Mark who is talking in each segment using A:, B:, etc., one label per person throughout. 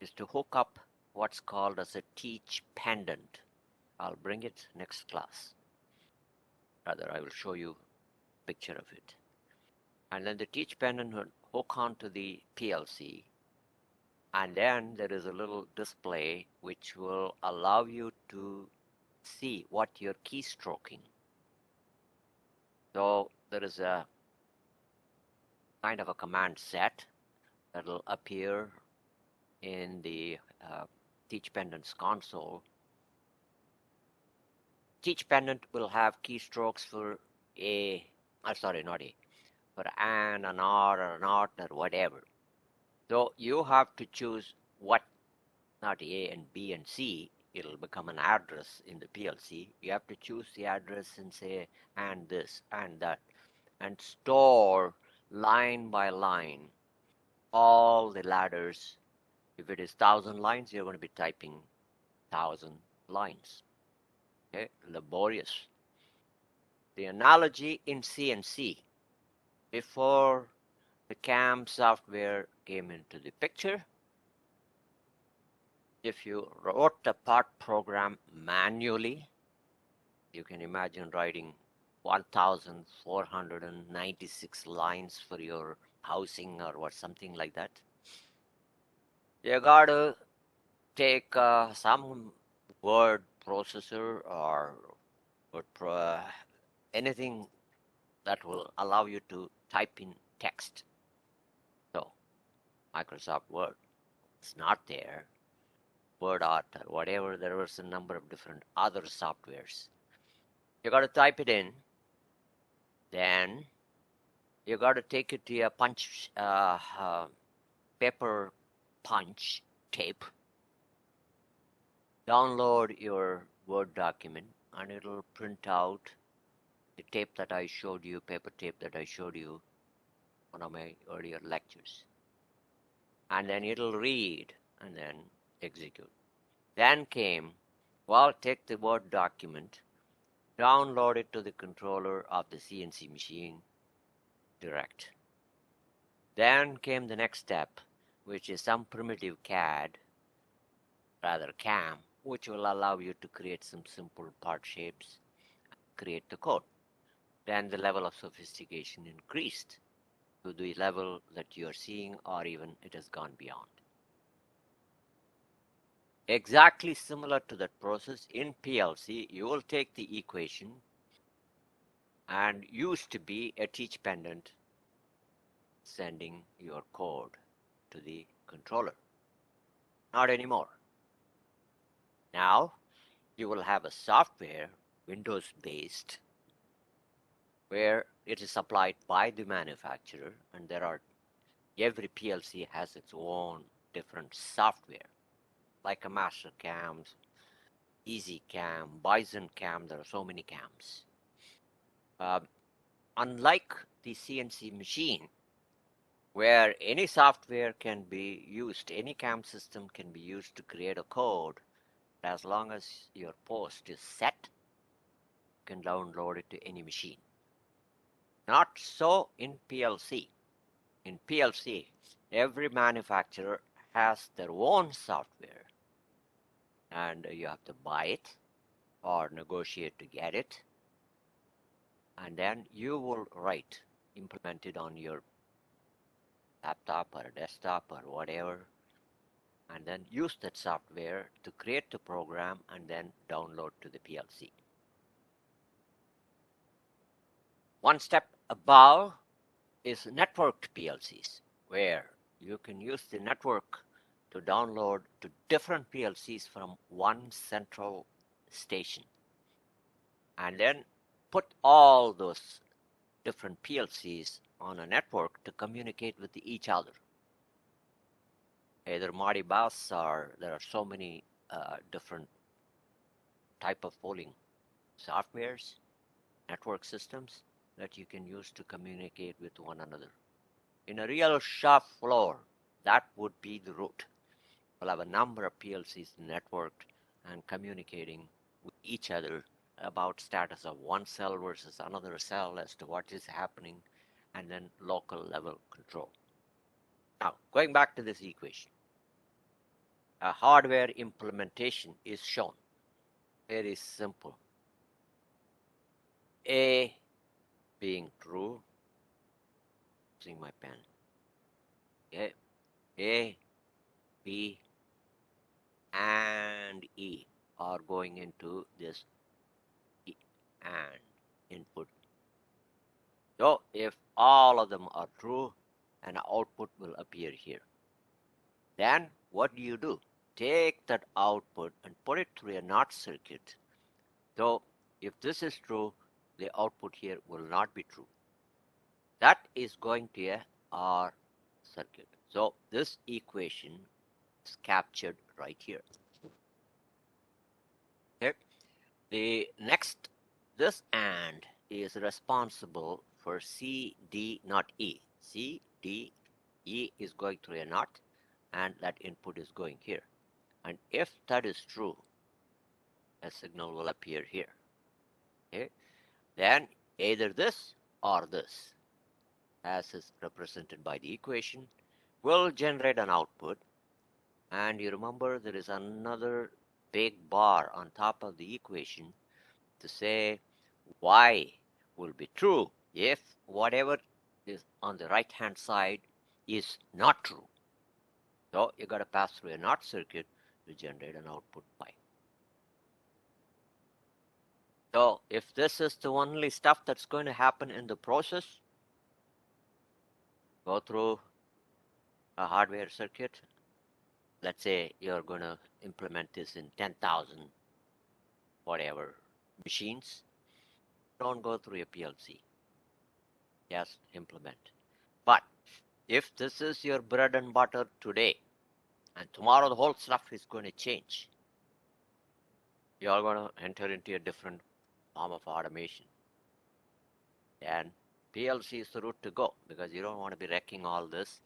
A: is to hook up what's called as a teach pendant. I'll bring it next class. Rather, I will show you a picture of it. And then the teach pendant will hook onto the PLC. And then there is a little display which will allow you to see what you're keystroking. So there is a kind of a command set that will appear in the teach pendant's console. Teach pendant will have keystrokes for for an or an art or whatever. So you have to choose what, not A and B and C, it'll become an address in the PLC. You have to choose the address and say, and this and that, and store line by line all the ladders. If it is 1,000 lines, you're going to be typing 1,000 lines. Okay, laborious. The analogy in CNC, before the CAM software came into the picture, if you wrote a part program manually, you can imagine writing 1,496 lines for your housing or what, something like that. You got to take some word processor or anything that will allow you to type in text. So Microsoft Word is not there. WordArt or whatever, there was a number of different other softwares. You got to type it in. Then you got to take it to your punch, paper punch tape. Download your Word document and it'll print out the tape that I showed you, paper tape that I showed you one of my earlier lectures. And then it'll read and then execute. Then came, well, take the Word document, download it to the controller of the CNC machine direct. Then came the next step, which is some primitive CAD, rather CAM, which will allow you to create some simple part shapes, create the code. Then the level of sophistication increased to the level that you are seeing, or even it has gone beyond. Exactly similar to that process in PLC, you will take the equation and used to be a teach pendant sending your code to the controller. Not anymore. Now you will have a software, Windows-based, where it is supplied by the manufacturer, and every PLC has its own different software, like a Mastercam, EasyCam, Bison Cam. There are so many cams. Unlike the CNC machine, where any software can be used, any CAM system can be used to create a code, as long as your post is set, you can download it to any machine. Not so in PLC. In PLC, every manufacturer has their own software, and you have to buy it or negotiate to get it, and then you will implement it on your laptop or a desktop or whatever, and then use that software to create the program and then download to the PLC. One step above is networked PLCs, where you can use the network to download to different PLCs from one central station, and then put all those different PLCs on a network to communicate with each other. Either Modibus, or there are so many different type of polling softwares, network systems that you can use to communicate with one another. In a real shop floor, that would be the route. We'll have a number of PLCs networked and communicating with each other about status of one cell versus another cell as to what is happening, and then local level control. Now, going back to this equation. a hardware implementation is shown. Very simple. A being true, using my pen. A, B, and E are going into this and input. So if all of them are true, an output will appear here. Then what do? Take that output and put it through a NOT circuit. So if this is true, the output here will not be true. That is going to a OR circuit. So this equation is captured right here. Okay. The next, this AND is responsible for C, D, not E. C, D, E is going through a NOT, and that input is going here. And if that is true, a signal will appear here. Okay. Then either this or this, as is represented by the equation, will generate an output. And you remember there is another big bar on top of the equation to say Y will be true if whatever is on the right hand side is not true. So you got to pass through a NOT circuit to generate an output Y. So if this is the only stuff that's going to happen in the process, go through a hardware circuit. Let's say you're going to implement this in 10,000 whatever machines. Don't go through a PLC. Just implement. But if this is your bread and butter today, and tomorrow the whole stuff is going to change, you're going to enter into a different form of automation. And PLC is the route to go, because you don't want to be wrecking all this,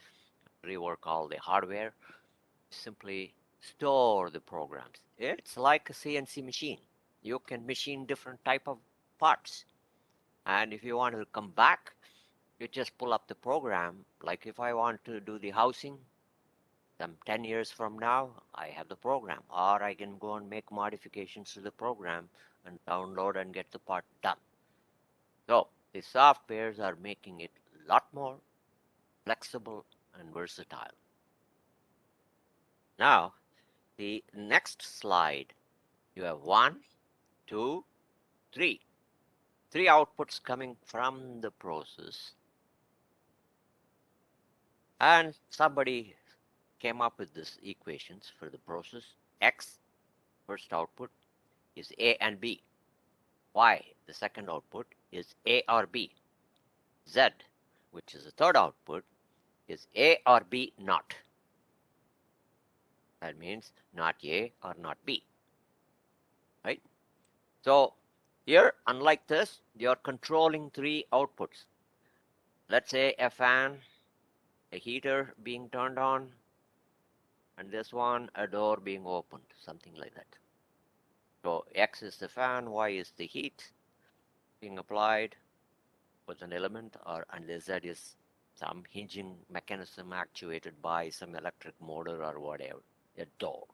A: rework all the hardware. Simply store the programs. It's like a CNC machine. You can machine different type of parts. And if you want to come back, you just pull up the program. Like if I want to do the housing, some 10 years from now, I have the program. Or I can go and make modifications to the program and download and get the part done. So the softwares are making it a lot more flexible and versatile. Now, the next slide, you have 1, 2, 3. 3 outputs coming from the process. And somebody came up with these equations for the process. X, first output, is A and B. Y, the second output, is A or B. Z, which is the third output, is A or B not. That means not A or not B. Right? So here, unlike this, you're controlling 3 outputs. Let's say a fan, a heater being turned on, and this one, a door being opened, something like that. So X is the fan, Y is the heat being applied with an element, and the Z is some hinging mechanism actuated by some electric motor or whatever, a door.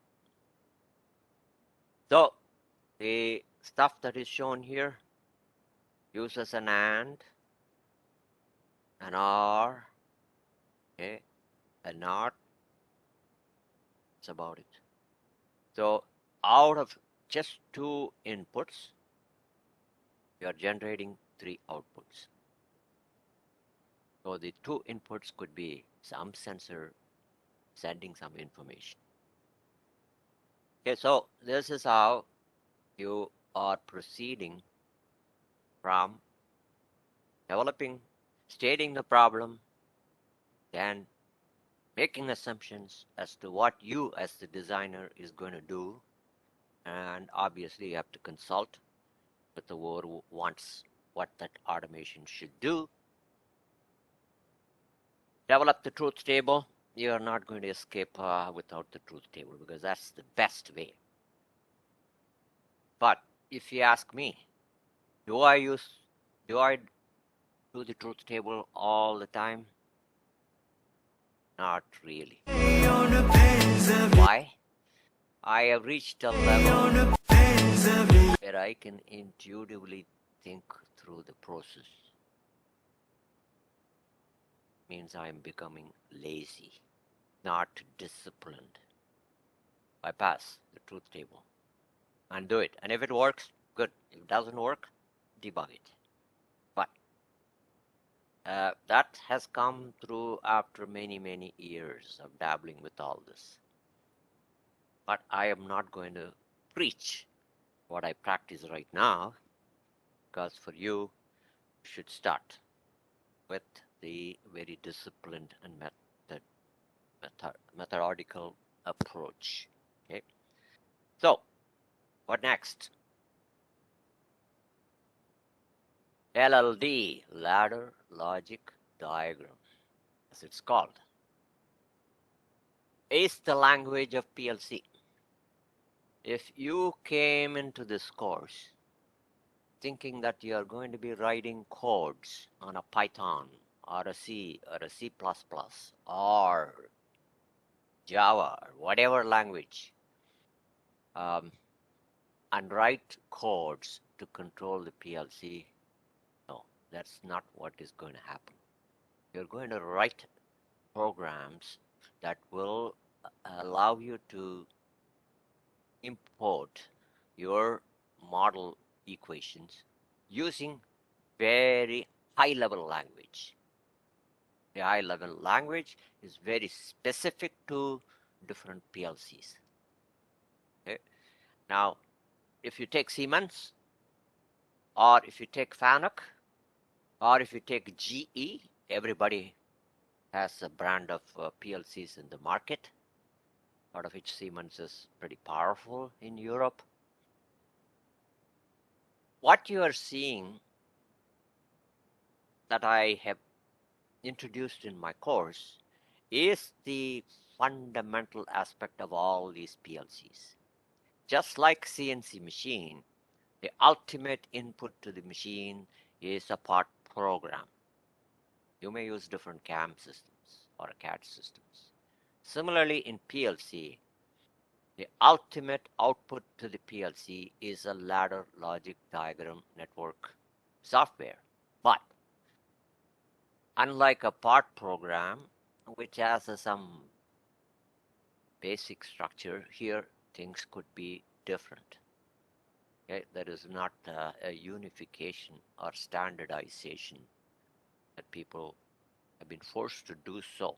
A: So the stuff that is shown here uses an AND, an OR, okay, a NOT. That's about it. So out of just 2 inputs, you are generating 3 outputs. So the 2 inputs could be some sensor sending some information. Okay, so this is how you are proceeding from developing, stating the problem, then making assumptions as to what you as the designer is going to do, and obviously you have to consult with the whoever wants what that automation should do. Develop the truth table. You are not going to escape without the truth table, because that's the best way. But if you ask me, do I do the truth table all the time? Not really. Why? I have reached a level where I can intuitively think through the process. Means I am becoming lazy, not disciplined. Bypass the truth table and do it. And if it works, good. If it doesn't work, debug it. But that has come through after many, many years of dabbling with all this. But I am not going to preach what I practice right now, because for you, you should start with the very disciplined and methodical approach. Okay. So, what next? LLD, ladder logic diagram, as it's called, is the language of PLC. If you came into this course thinking that you are going to be writing codes on a Python or a C or a C++ or Java or whatever language, and write codes to control the PLC, no, that's not what is going to happen. You're going to write programs that will allow you to import your model equations using very high level language. The high level language is very specific to different PLCs. Okay? Now, if you take Siemens, or if you take FANUC, or if you take GE, everybody has a brand of PLCs in the market, out of which Siemens is pretty powerful in Europe. What you are seeing that I have introduced in my course is the fundamental aspect of all these PLCs. Just like CNC machine, the ultimate input to the machine is a part program. You may use different CAM systems or CAD systems. Similarly, in PLC, the ultimate output to the PLC is a ladder logic diagram network software. But unlike a part program, which has some basic structure, here things could be different. Okay? There is not a unification or standardization that people have been forced to do so.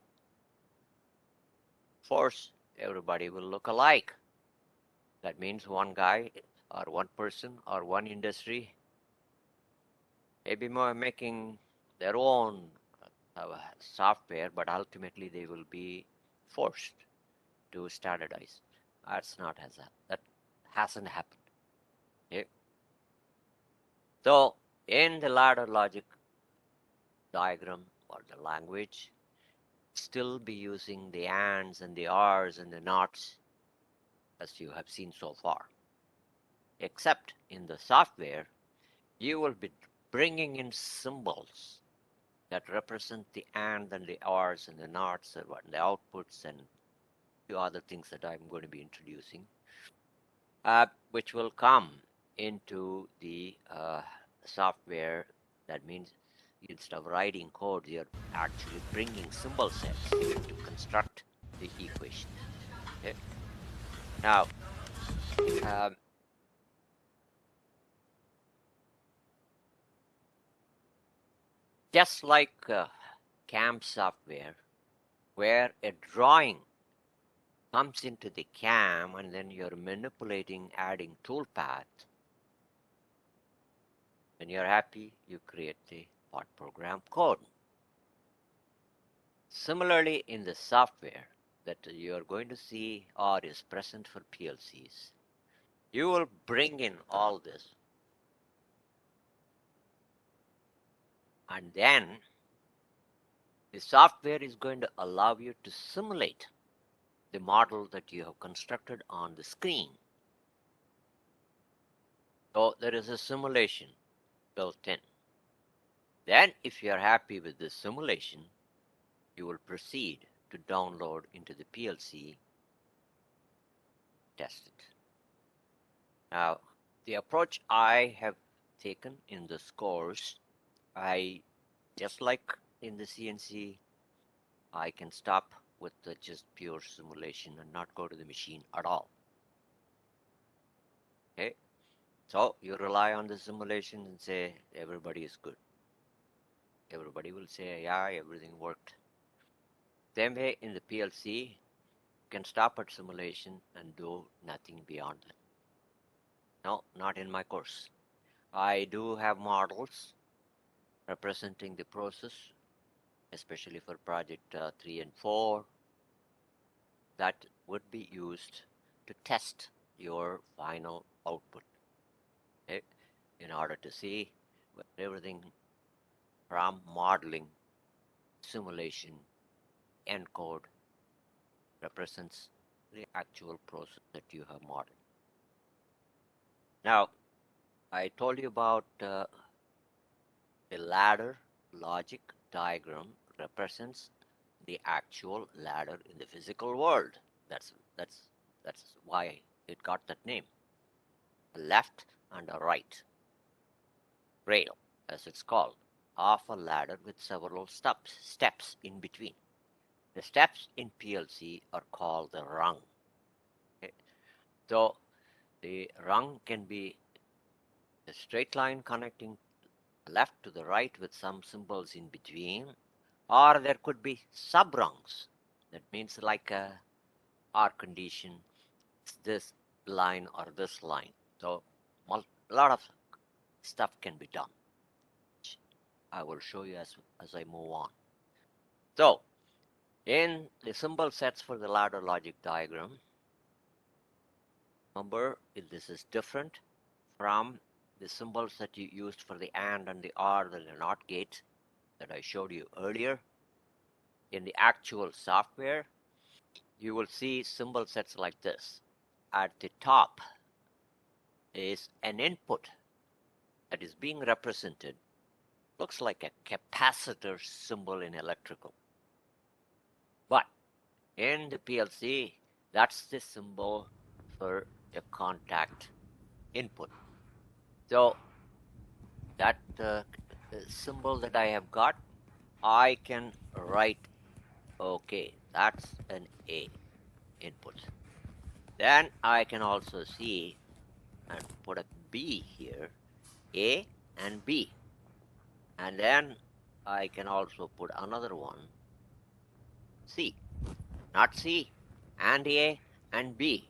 A: Force, everybody will look alike. That means one guy or one person or one industry may be more making their own software, but ultimately they will be forced to standardize. That hasn't happened. Okay? So in the ladder logic diagram or the language, still be using the ands and the r's and the nots as you have seen so far. Except in the software, you will be bringing in symbols that represent the and the r's and the nots and the outputs and a few other things that I'm going to be introducing, which will come into the software. That means instead of writing code, you're actually bringing symbol sets to construct the equation. Okay? Now, just like CAM software, where a drawing comes into the CAM and then you're manipulating, adding toolpath, when you're happy, you create the part program code. Similarly, in the software that you're going to see or is present for PLCs, you will bring in all this. And then the software is going to allow you to simulate the model that you have constructed on the screen. So there is a simulation built in. Then if you are happy with the simulation, you will proceed to download into the PLC test it. Now, the approach I have taken in this course, just like in the CNC, I can stop with the just pure simulation and not go to the machine at all. Okay, so you rely on the simulation and say everybody is good. Everybody will say, yeah, everything worked. Same way in the PLC, you can stop at simulation and do nothing beyond that. No, not in my course. I do have models representing the process, especially for project 3 and 4, that would be used to test your final output, okay, in order to see everything from modeling, simulation, encode represents the actual process that you have modeled. Now, I told you about the ladder logic diagram represents the actual ladder in the physical world. That's why it got that name. A left and a right rail, as it's called, of a ladder with several steps in between. The steps in PLC are called the rung. Okay. So the rung can be a straight line connecting left to the right with some symbols in between, or there could be subrungs. That means like a R condition, this line or this line. So a lot of stuff can be done. I will show you as I move on. So in the symbol sets for the ladder logic diagram, remember this is different from the symbols that you used for the AND and the OR, the NOT gate that I showed you earlier. In the actual software, you will see symbol sets like this. At the top is an input that is being represented. Looks like a capacitor symbol in electrical. But in the PLC, that's the symbol for a contact input. So that symbol that I have got, I can write, okay, that's an A input. Then I can also see and put a B here, A and B. And then I can also put another one, C, not C, and A and B.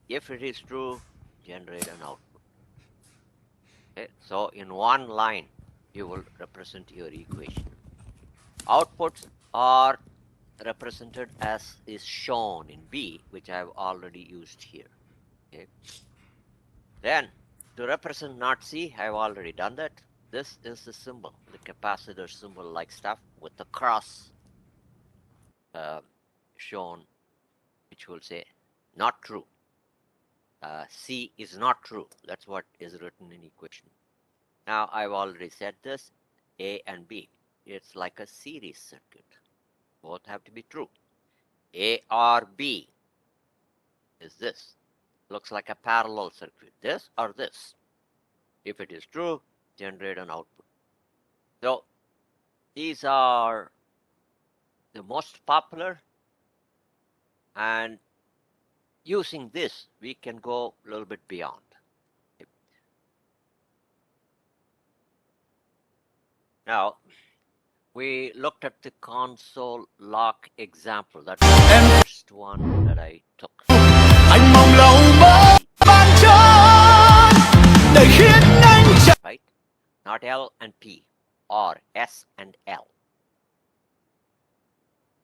A: If it is true, generate an output. Okay? So in one line, you will represent your equation. Outputs are represented as is shown in B, which I have already used here. Okay? Then to represent not C, I have already done that. This is the symbol, the capacitor symbol like stuff with the cross shown, which will say not true. C is not true. That's what is written in equation. Now I've already said this, A and B. It's like a series circuit. Both have to be true. A or B is this. Looks like a parallel circuit. This or this. If it is true, generate an output. So these are the most popular, and using this, we can go a little bit beyond. Now, we looked at the console lock example. That's the first one that I took.
B: Anh mong lâu mơ ban cho để khiến anh
A: Right? Not L and P, or S and L.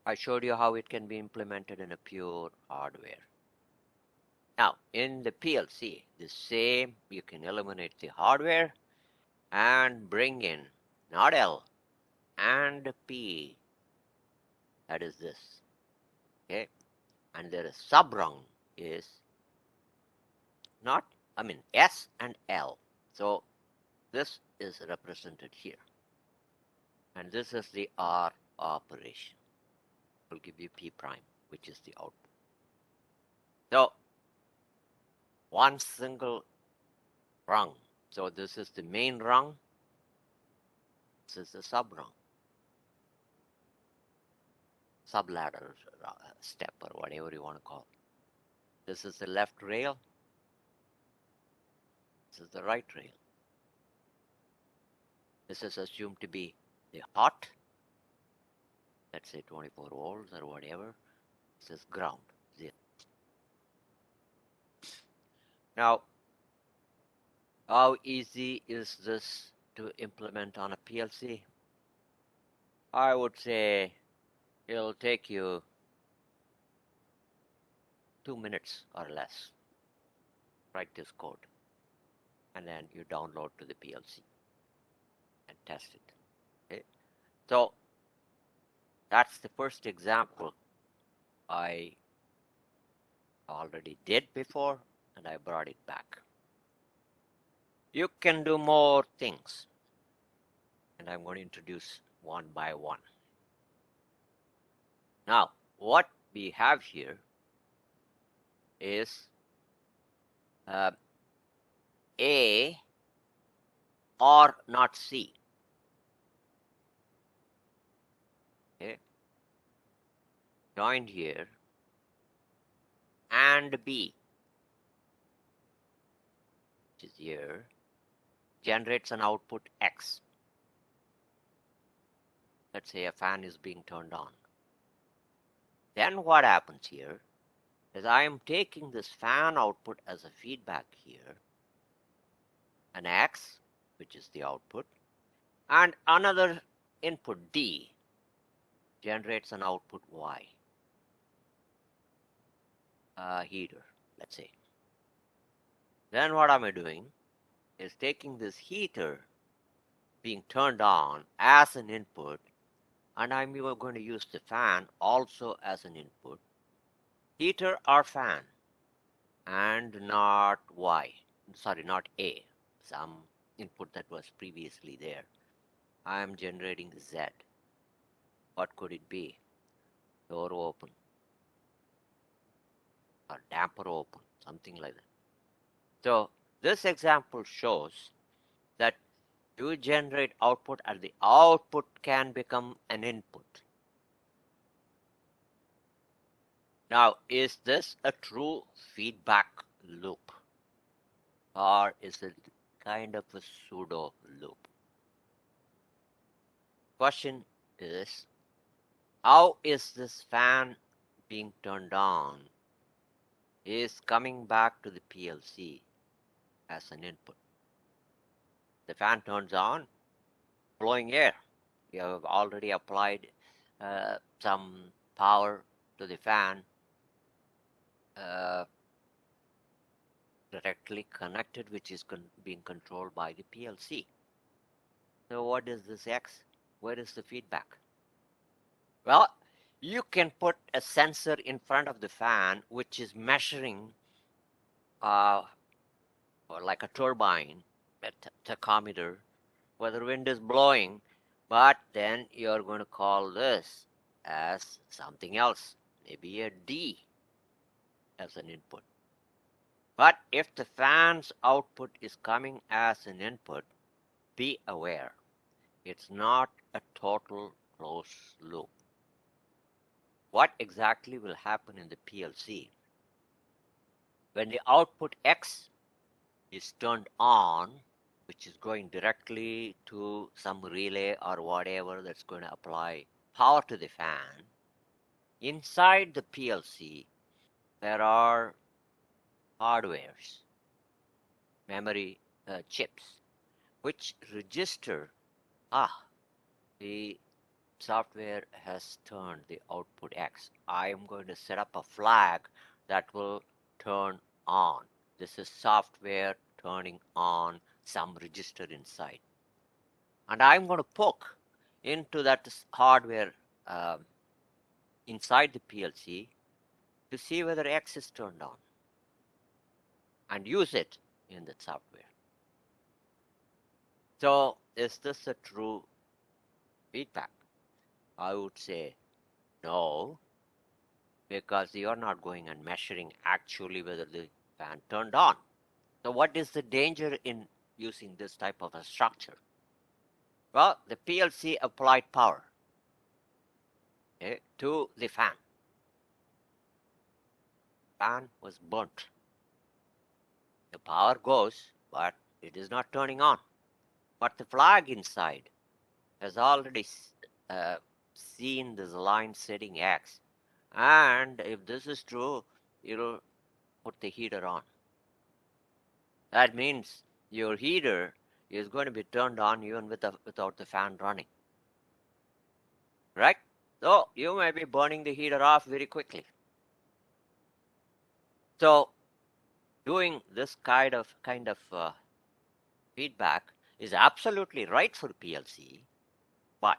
A: I showed you how it can be implemented in a pure hardware. Now, in the PLC, the same, you can eliminate the hardware and bring in not L and P. That is this. Okay? And there is subrung is not, S and L. So this is represented here. And this is the OR operation. Will give you P prime, which is the output. So one single rung. So this is the main rung. This is the sub rung, sub ladder step, or whatever you want to call it. This is the left rail. This is the right rail. This is assumed to be the hot, let's say 24 volts or whatever. This is ground. Now, how easy is this to implement on a PLC? I would say it'll take you 2 minutes or less. Write this code, and then you download to the PLC and test it. Okay? So that's the first example I already did before, and I brought it back. You can do more things, and I'm going to introduce one by one. Now, what we have here is A or not C. Okay, joined here, and B, which is here, generates an output X. Let's say a fan is being turned on. Then what happens here is I am taking this fan output as a feedback here, an X, which is the output, and another input D generates an output Y, heater, let's say. Then what am I doing is taking this heater being turned on as an input, and I'm going to use the fan also as an input. Heater or fan, and not Y, sorry, not A, some input that was previously there. I am generating Z. What could it be? Door open, or damper open, something like that. So this example shows that you generate output and the output can become an input. Now, is this a true feedback loop, or is it kind of a pseudo loop? Question is, how is this fan being turned on is coming back to the PLC as an input? The fan turns on, blowing air. You have already applied some power to the fan, directly connected, which is being controlled by the PLC. So what is this X? Where is the feedback? Well, you can put a sensor in front of the fan which is measuring, or like a turbine, a tachometer, whether wind is blowing, but then you're going to call this as something else, maybe a D as an input. But if the fan's output is coming as an input, be aware, it's not a total closed loop. What exactly will happen in the PLC? When the output X is turned on, which is going directly to some relay or whatever that's going to apply power to the fan, inside the PLC, there are hardwares, memory chips, which register, the software has turned the output X. I am going to set up a flag that will turn on. This is software turning on some register inside. And I'm going to poke into that hardware inside the PLC to see whether X is turned on and use it in that software. So is this a true feedback? I would say no, because you're not going and measuring actually whether the fan turned on. So what is the danger in using this type of a structure? Well, the PLC applied power, okay, to the fan. Fan was burnt. The power goes, but it is not turning on. But the flag inside has already uh, seen this line setting X. And if this is true, it'll put the heater on. That means your heater is going to be turned on even without the fan running. Right? So you may be burning the heater off very quickly. So doing this kind of feedback is absolutely right for PLC, but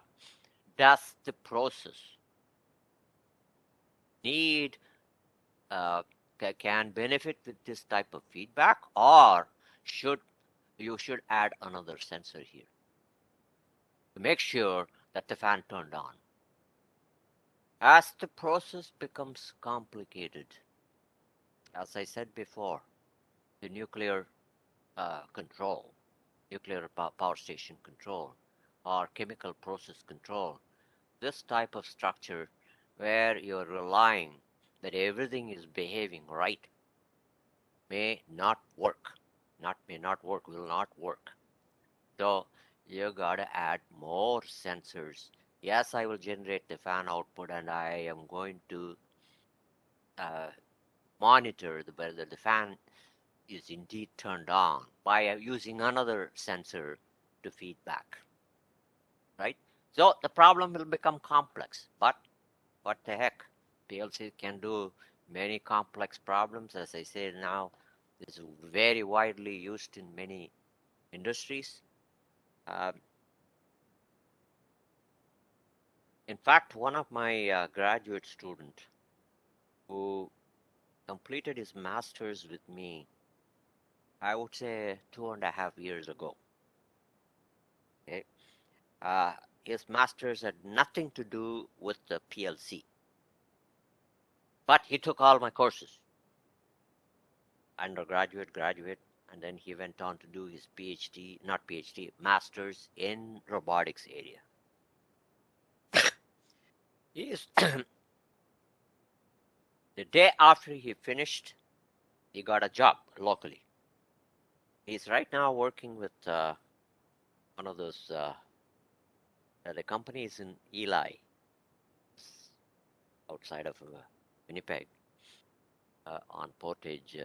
A: does the process need can benefit with this type of feedback, or should you should add another sensor here to make sure that the fan turned on? As the process becomes complicated, as I said before, the nuclear control, nuclear power station control, or chemical process control, this type of structure where you're relying that everything is behaving right may not work. Will not work. So you gotta add more sensors. Yes, I will generate the fan output and I am going to uh, monitor whether the fan is indeed turned on by using another sensor to feedback, right? So the problem will become complex, but what the heck? PLC can do many complex problems. As I said now, it's very widely used in many industries. Um, in fact, one of my graduate students who completed his master's with me, I would say 2.5 years ago. Okay? Uh, his master's had nothing to do with the PLC, but he took all my courses, undergraduate, graduate, and then he went on to do his PhD, not PhD, master's in robotics area. He is the day after he finished, he got a job locally. He's right now working with one of those. The company is in Eli, outside of Winnipeg, on Portage.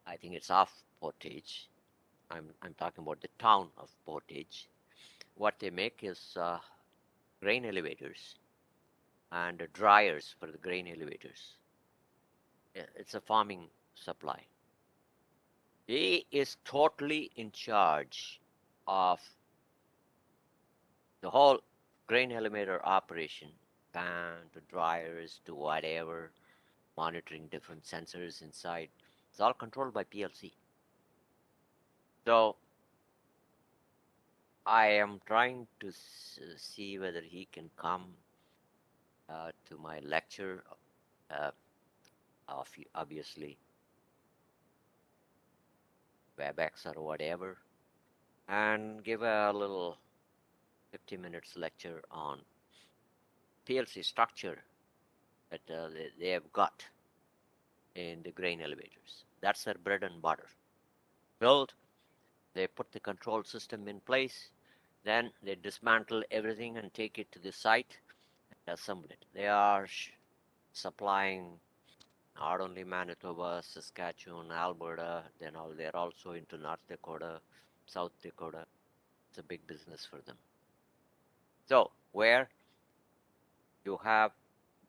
A: I think it's off Portage. I'm talking about the town of Portage. What they make is grain elevators and dryers for the grain elevators. It's a farming supply. He is totally in charge of the whole grain elevator operation, fan to dryers to whatever, monitoring different sensors inside. It's all controlled by PLC. So I am trying to see whether he can come to my lecture, obviously WebEx or whatever, and give a little 50 minutes lecture on PLC structure that they have got in the grain elevators. That's their bread and butter. Build, they put the control system in place, then they dismantle everything and take it to the site and assemble it. They are supplying not only Manitoba, Saskatchewan, Alberta, then they're also into North Dakota, South Dakota. It's a big business for them. So where you have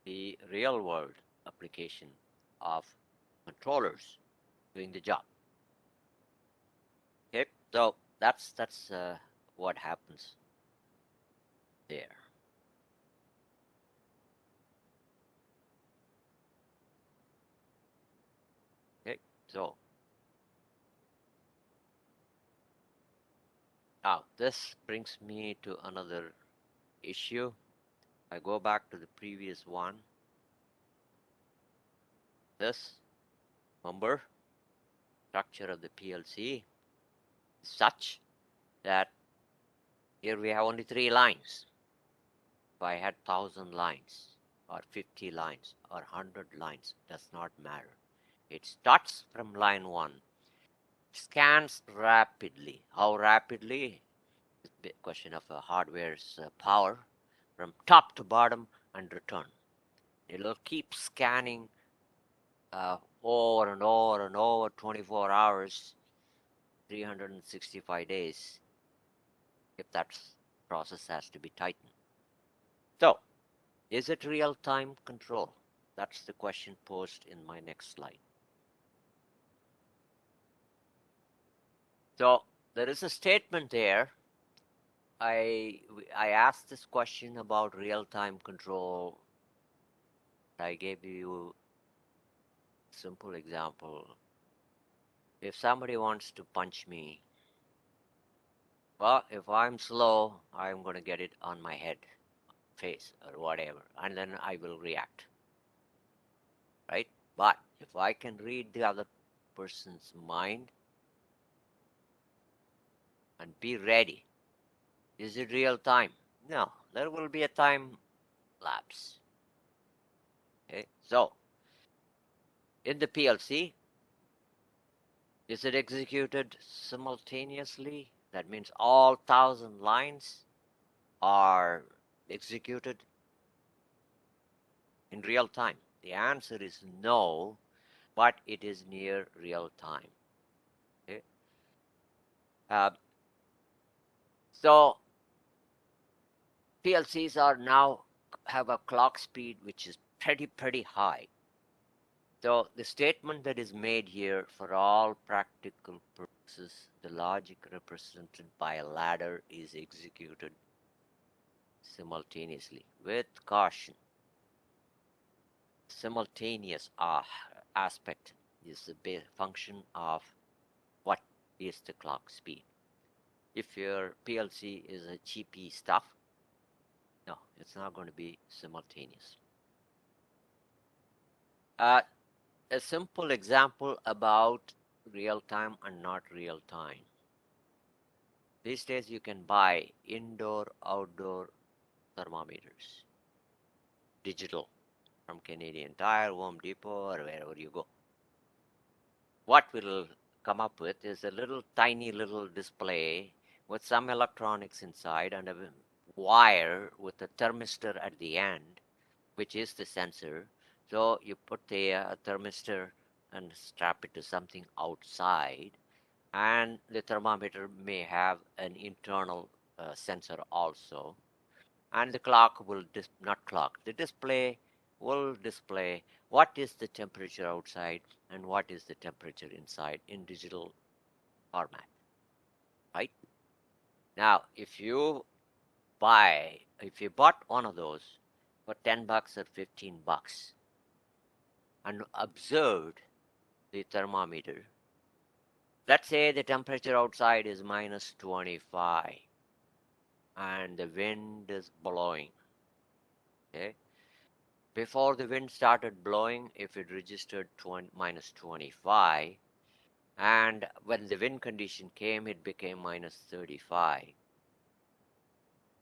A: the real world application of controllers doing the job. Okay, so that's what happens there. Okay, so now this brings me to another issue. I go back to the previous one. This Remember, structure of the PLC is such that here we have only 3 lines. If I had 1,000 lines, or 50 lines, or 100 lines, does not matter. It starts from line 1, scans rapidly. How rapidly? It's a question of hardware's power, from top to bottom and return. It'll keep scanning over and over and over 24 hours, 365 days, if that process has to be tightened. So, is it real-time control? That's the question posed in my next slide. So, there is a statement there. I asked this question about real-time control. I gave you a simple example. If somebody wants to punch me, well, if I'm slow, I'm going to get it on my head, face, or whatever, and then I will react. Right? But if I can read the other person's mind and be ready, is it real time? No, there will be a time lapse. Okay, so in the PLC, is it executed simultaneously? That means all 1,000 lines are executed in real time. The answer is no, but it is near real time. Okay? So PLCs are now have a clock speed which is pretty high. So the statement that is made here, for all practical purposes, the logic represented by a ladder is executed simultaneously. With caution, simultaneous aspect is the function of what is the clock speed. If your PLC is a cheapy stuff, no, it's not going to be simultaneous. A simple example about real time and not real time. These days you can buy indoor, outdoor thermometers, digital, from Canadian Tire, Home Depot, or wherever you go. What we'll come up with is a little tiny little display with some electronics inside and a wire with a thermistor at the end, which is the sensor. So you put the thermistor and strap it to something outside, and the thermometer may have an internal sensor also, and the clock will the display will display what is the temperature outside and what is the temperature inside in digital format. Right? Now, if you bought one of those for $10 or $15 and observed the thermometer, let's say the temperature outside is minus 25 and the wind is blowing. Okay? Before the wind started blowing, if it registered minus 25, and when the wind condition came, it became minus 35.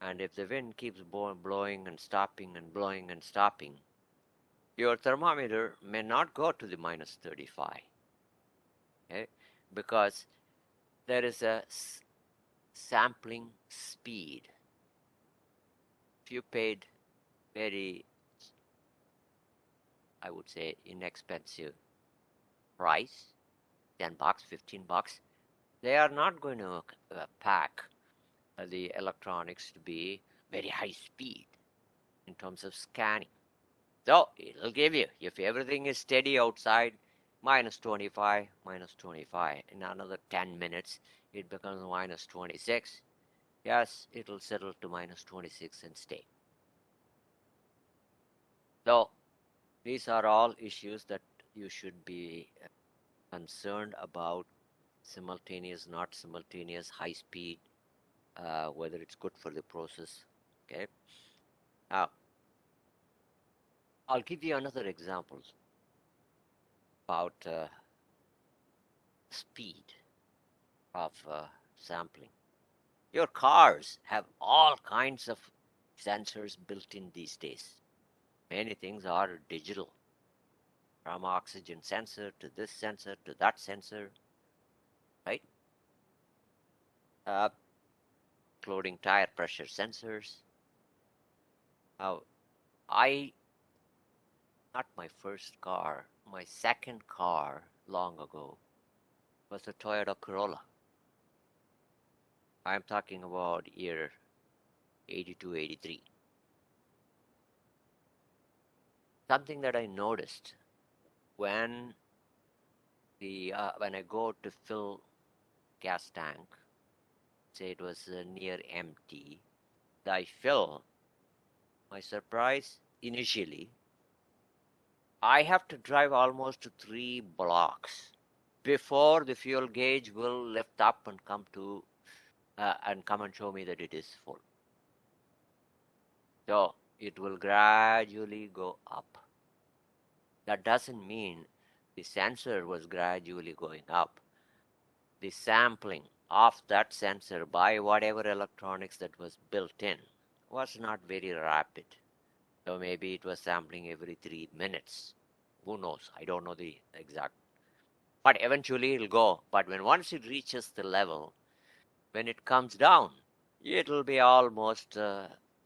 A: And if the wind keeps blowing and stopping and blowing and stopping, your thermometer may not go to the minus 35. Okay? Because there is a sampling speed. If you paid very, I would say, inexpensive price, $10, $15, they are not going to pack the electronics to be very high speed in terms of scanning. So it'll give you, if everything is steady outside, minus 25, minus 25. In another 10 minutes, it becomes minus 26. Yes, it'll settle to minus 26 and stay. So these are all issues that you should be concerned about: simultaneous, not simultaneous, high speed, whether it's good for the process. Okay. Now, I'll give you another example about speed of sampling. Your cars have all kinds of sensors built in these days. Many things are digital, from oxygen sensor to this sensor to that sensor, right? Uh, Including tire pressure sensors. Now, I, not my first car, my second car long ago was a Toyota Corolla. I'm talking about year 82, 83. Something that I noticed when when I go to fill gas tank, say it was near empty, I fill. My surprise, initially, I have to drive almost 3 blocks before the fuel gauge will lift up and come and show me that it is full. So it will gradually go up. That doesn't mean the sensor was gradually going up. The sampling of that sensor by whatever electronics that was built in was not very rapid. So maybe it was sampling every 3 minutes. Who knows? I don't know the exact. But eventually it'll go. But once it reaches the level, when it comes down, it'll be almost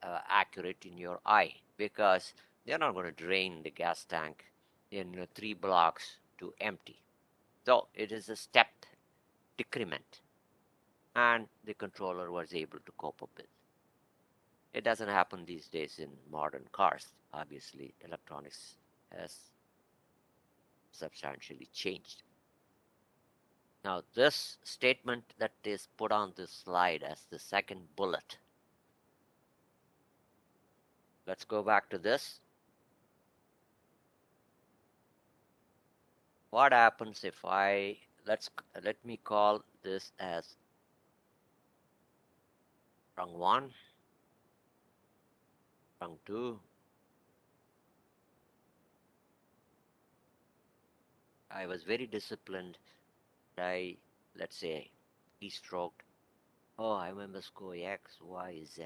A: accurate in your eye, because they're not going to drain the gas tank in 3 blocks to empty. So it is a step decrement, and the controller was able to cope up with. It doesn't happen these days in modern cars. Obviously, electronics has substantially changed. Now, this statement that is put on this slide as the second bullet. Let's go back to this. What happens if let me call this as rung 1, rung 2. I was very disciplined. Let's say, keystroke. Oh, I remember score X, Y, Z.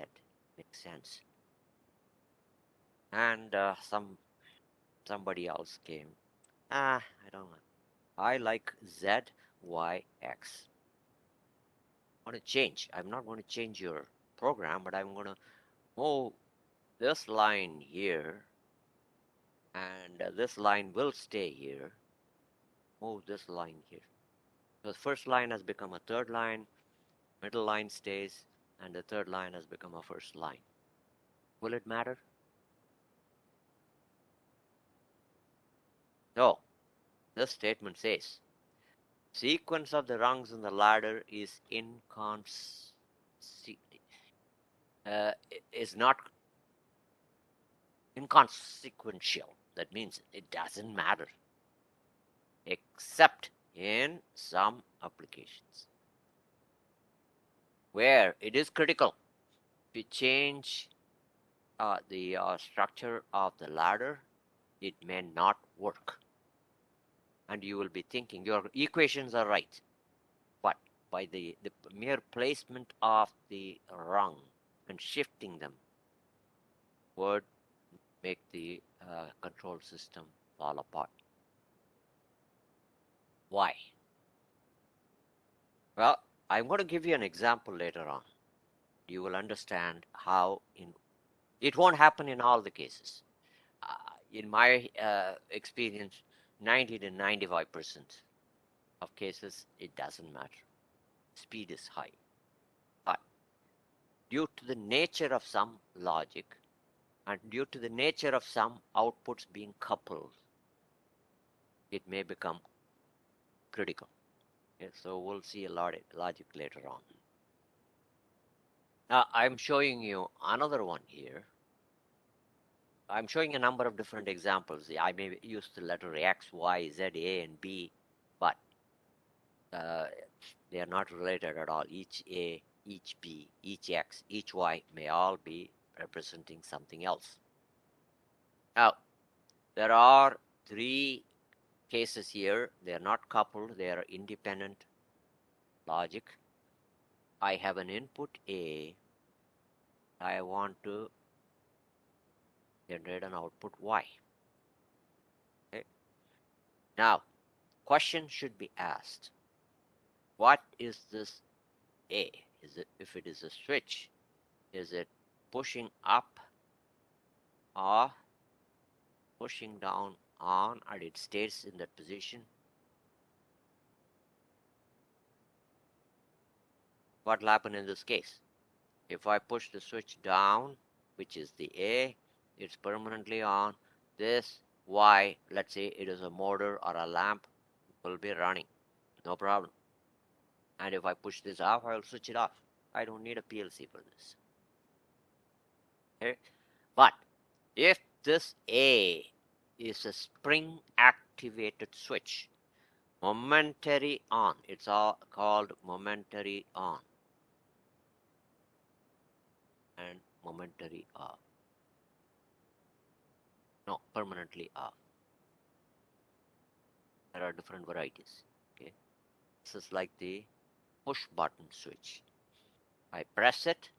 A: Makes sense. And somebody else came. I don't know. I like Z, Y, X. I want to change. I'm not going to change your program, but I'm going to move this line here, and this line will stay here. Move this line here. So the first line has become a third line, middle line stays, and the third line has become a first line. Will it matter? No. This statement says, sequence of the rungs in the ladder is not inconsequential. That means it doesn't matter, except in some applications where it is critical to change the structure of the ladder. It may not work, and you will be thinking your equations are right, but by the mere placement of the rung and shifting them would make the control system fall apart. Why? Well, I'm going to give you an example later on. You will understand how it won't happen in all the cases. In my experience, 90 to 95% of cases, it doesn't matter. Speed is high. But due to the nature of some logic and due to the nature of some outputs being coupled, it may become critical. Okay, so we'll see a lot of logic later on. Now, I'm showing you another one here. I'm showing a number of different examples. I may use the letter X, Y, Z, A, and B, but they are not related at all. Each A, each B, each X, each Y may all be representing something else. Now, there are 3 cases here, they are not coupled, they are independent logic. I have an input A, I want to generate an output Y. Okay. Now, question should be asked. What is this A? Is it, if it is a switch, is it pushing up, off, pushing down, on, and it stays in that position? What will happen in this case? If I push the switch down, which is the A, it's permanently on. This Y, let's say it is a motor or a lamp, will be running. No problem. And if I push this off, I'll switch it off. I don't need a PLC for this. Okay? But if this A is a spring activated switch, momentary on, it's all called momentary on and momentary off. No, permanently off. There are different varieties. Okay, this is like the push button switch. I press it,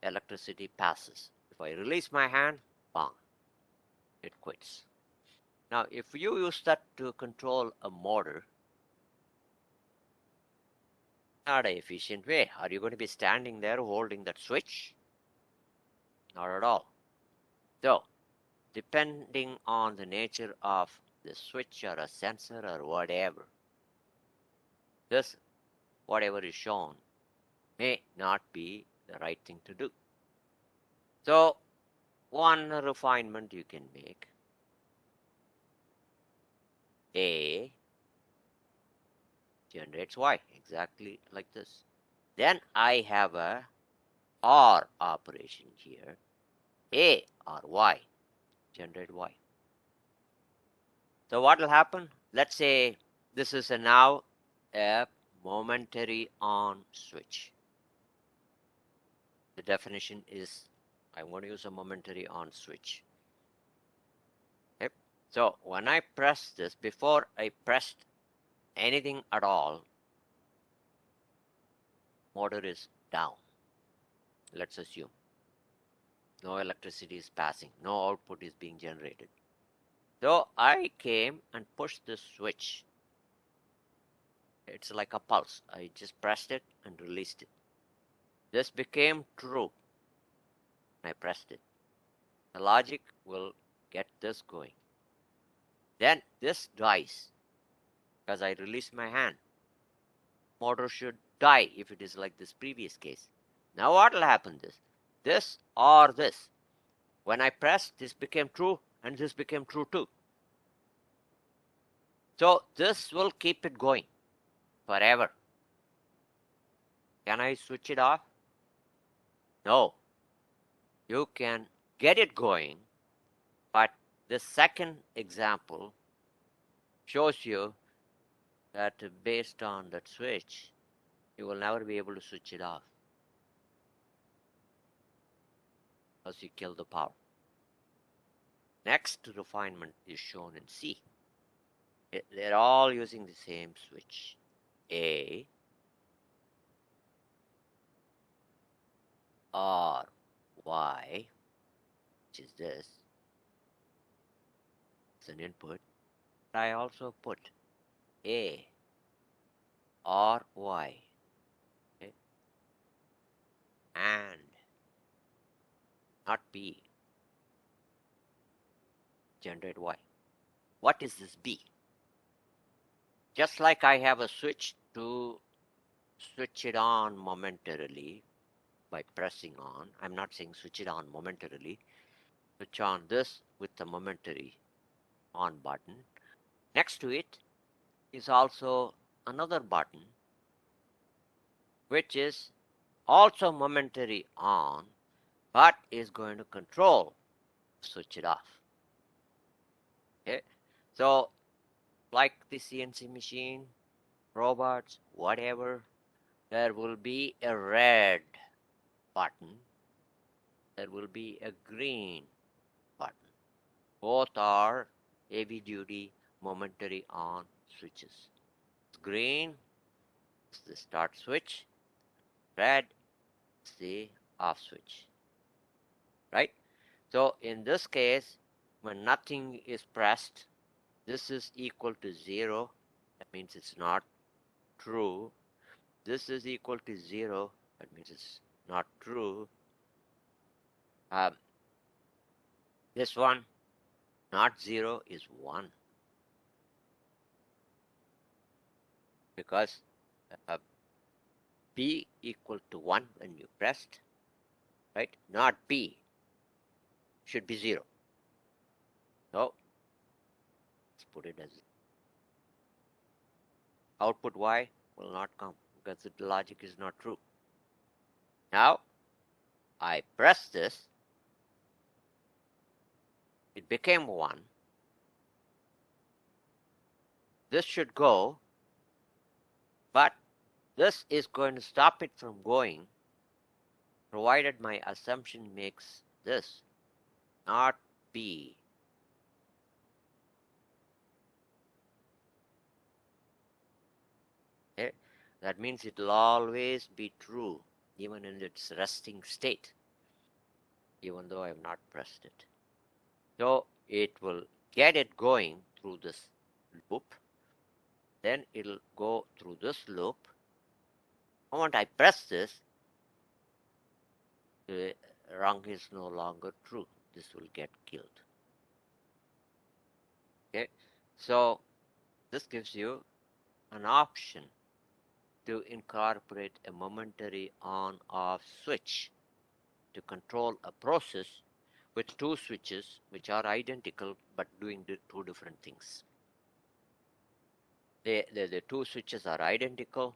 A: electricity passes. If I release my hand, bang, it quits. Now, if you use that to control a motor, not an efficient way. Are you going to be standing there holding that switch? Not at all. So, depending on the nature of the switch or a sensor or whatever, this, whatever is shown, may not be the right thing to do. So, one refinement you can make, A generates Y, exactly like this. Then I have a OR operation here, A or Y, generate Y. So what will happen? Let's say this is now a momentary on switch. The definition is I'm going to use a momentary on switch. Okay. So when I press this, before I pressed anything at all, motor is down. Let's assume no electricity is passing, no output is being generated. So I came and pushed this switch. It's like a pulse. I just pressed it and released it. This became true. I pressed it. The logic will get this going. Then this dies because I released my hand. Motor should die if it is like this previous case. Now what will happen is this or this. When I pressed, this became true and this became true too. So this will keep it going forever. Can I switch it off? No. You can get it going, but the second example shows you that based on that switch, you will never be able to switch it off because you kill the power. Next refinement is shown in C. They're all using the same switch. A or Y, which is this. It's an input. I also put A or Y. Okay? And not B. Generate Y. What is this B? Just like I have a switch to switch it on momentarily by pressing on. I'm not saying switch it on momentarily. Switch on this with the momentary on button. Next to it is also another button which is also momentary on but is going to control switch it off. Okay, so like the CNC machine, robots, whatever, there will be a red button, there will be a green button. Both are heavy duty momentary on switches. Green is the start switch, red is the off switch, right? So in this case, when nothing is pressed, this is equal to 0. That means it's not true. This is equal to 0. That means it's not true. This one, not 0, is 1. Because B equal to 1 when you pressed, right? Not B should be 0. So let's put it as output Y will not come because the logic is not true. Now I press this, it became 1. This should go, but this is going to stop it from going, provided my assumption makes this not B. Okay? That means it will always be true, even in its resting state, even though I have not pressed it. So it will get it going through this loop. Then it'll go through this loop. The moment I press this, the rung is no longer true. This will get killed. Okay, so this gives you an option to incorporate a momentary on-off switch to control a process with 2 switches which are identical but doing 2 different things. The 2 switches are identical.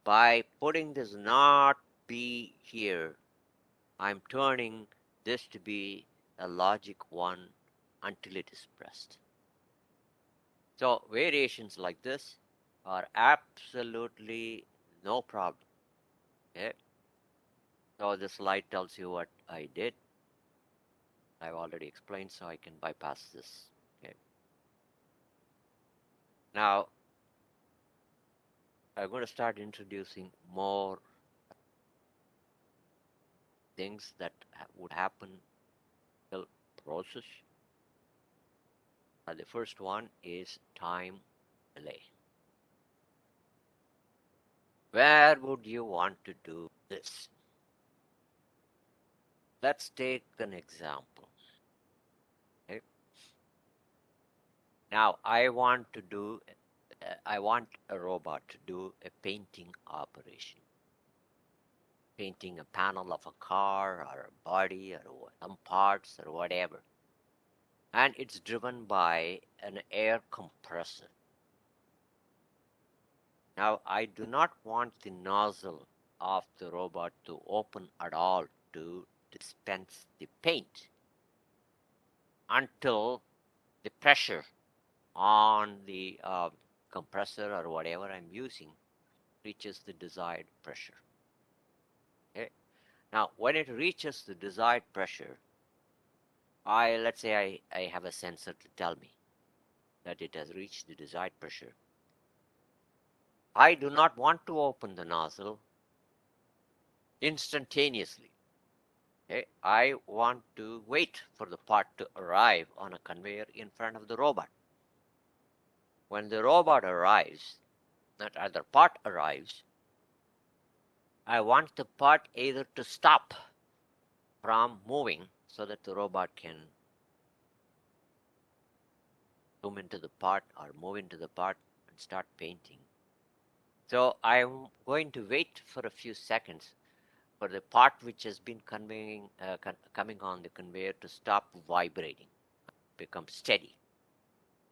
A: By putting this not B here, I'm turning this to be a logic 1 until it is pressed. So variations like this are absolutely no problem. Okay? So this slide tells you what I did. I've already explained, so I can bypass this. Okay. Now I'm going to start introducing more things that would happen till process. The first one is time delay. Where would you want to do this? Let's take an example. Okay. Now I want a robot to do a painting operation. Painting a panel of a car or a body or some parts or whatever. And it's driven by an air compressor. Now I do not want the nozzle of the robot to open at all to dispense the paint until the pressure on the compressor or whatever I'm using reaches the desired pressure. Okay. Now when it reaches the desired pressure, let's say I have a sensor to tell me that it has reached the desired pressure. I do not want to open the nozzle instantaneously. Okay. I want to wait for the part to arrive on a conveyor in front of the robot. When the robot arrives, that other part arrives, I want the part either to stop from moving so that the robot can zoom into the part or move into the part and start painting. So I'm going to wait for a few seconds for the part which has been coming on the conveyor to stop vibrating, become steady.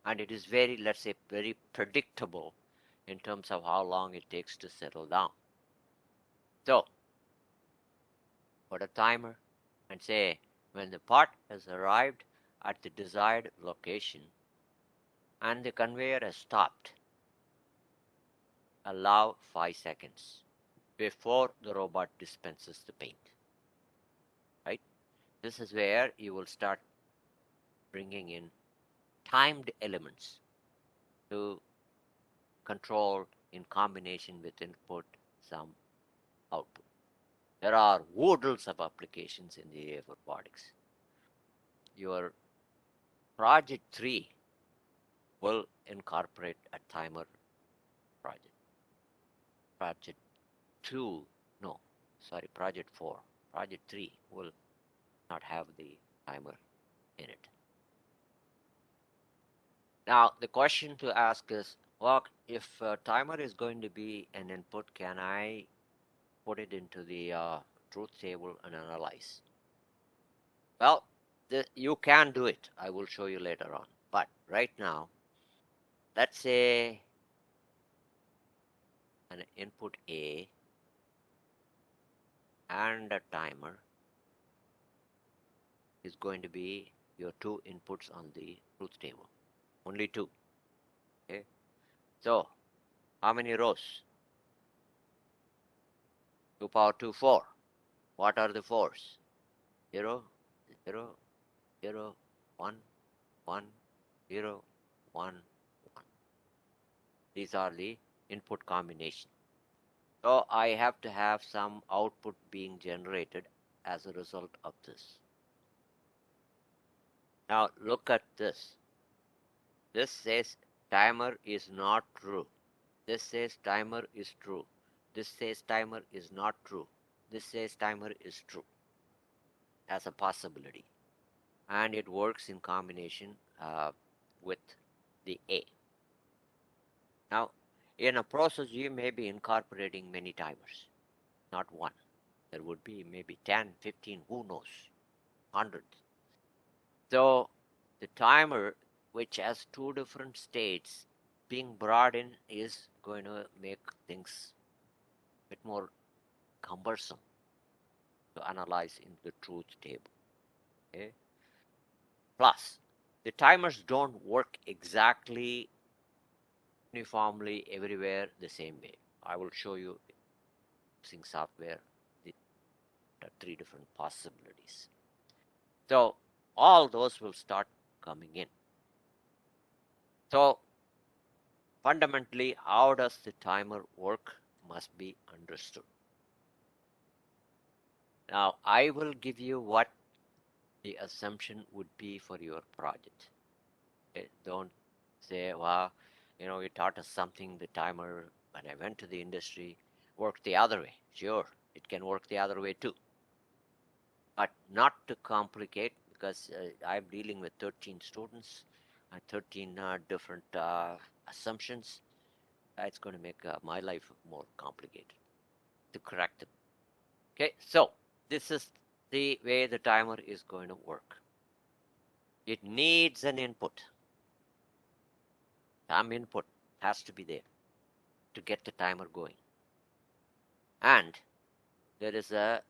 A: And it is very, let's say, very predictable in terms of how long it takes to settle down. So, put a timer and say when the part has arrived at the desired location and the conveyor has stopped, allow 5 seconds before the robot dispenses the paint. Right? This is where you will start bringing in timed elements. to control in combination with input some output. There are oodles of applications in the area of robotics. Your project 3 will incorporate a timer project. Project 2, no, sorry, project 4. Project 3 will not have the timer in it. Now, the question to ask is, well, if a timer is going to be an input, can I put it into the truth table and analyze? Well, you can do it. I will show you later on. But right now, let's say an input A and a timer is going to be your two inputs on the truth table. Only two. Okay. So, how many rows? 2 power 2, 4. What are the 4s? 0, 0, 0, 1, 1, 0, 1, 1. These are the input combination. So I have to have some output being generated as a result of this. Now look at this. This says timer is not true. This says timer is true. This says timer is not true. This says timer is true as a possibility. And it works in combination with the A. Now, in a process, you may be incorporating many timers, not one. There would be maybe 10, 15, who knows, hundreds. So the timer, which has two different states, being brought in is going to make things a bit more cumbersome to analyze in the truth table. Okay? Plus, the timers don't work exactly uniformly everywhere the same way. I will show you using software the 3 different possibilities. So all those will start coming in. So fundamentally, how does the timer work must be understood. Now I will give you what the assumption would be for your project. Okay? Don't say, well, you taught us something, the timer, when I went to the industry, worked the other way. Sure, it can work the other way too. But not to complicate, because I'm dealing with 13 students, 13 different assumptions. It's going to make my life more complicated to correct them. Okay, so this is the way the timer is going to work. It needs an input. Some input has to be there to get the timer going. And there is a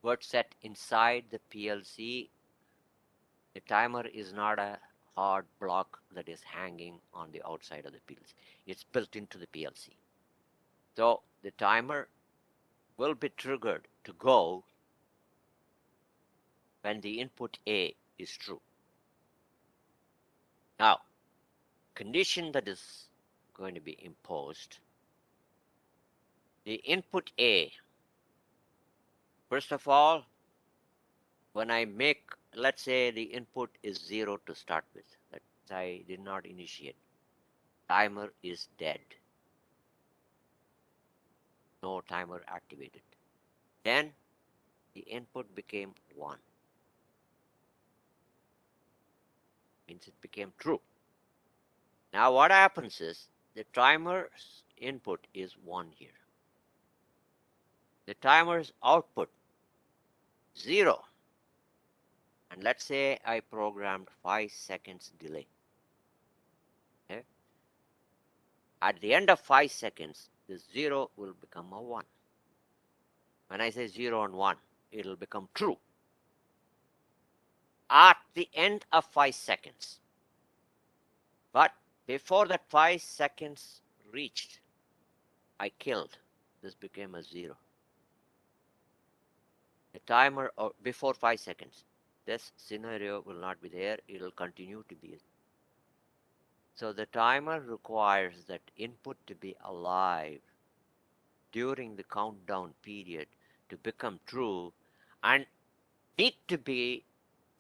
A: word set inside the PLC. The timer is not a hard block that is hanging on the outside of the PLC. It's built into the PLC. So the timer will be triggered to go when the input A is true. Now, condition that is going to be imposed, the input A, first of all, when I make, let's say the input is 0 to start with, that I did not initiate, timer is dead. No timer activated. Then the input became 1. Means it became true. Now what happens is the timer's input is 1 here. The timer's output 0. And let's say I programmed 5 seconds delay. Okay? At the end of 5 seconds, the 0 will become a 1. When I say 0 and 1, it will become true. At the end of 5 seconds. But before that 5 seconds reached, I killed. This became a 0. The timer, before 5 seconds, this scenario will not be there. It will continue to be. So the timer requires that input to be alive during the countdown period to become true, and need to be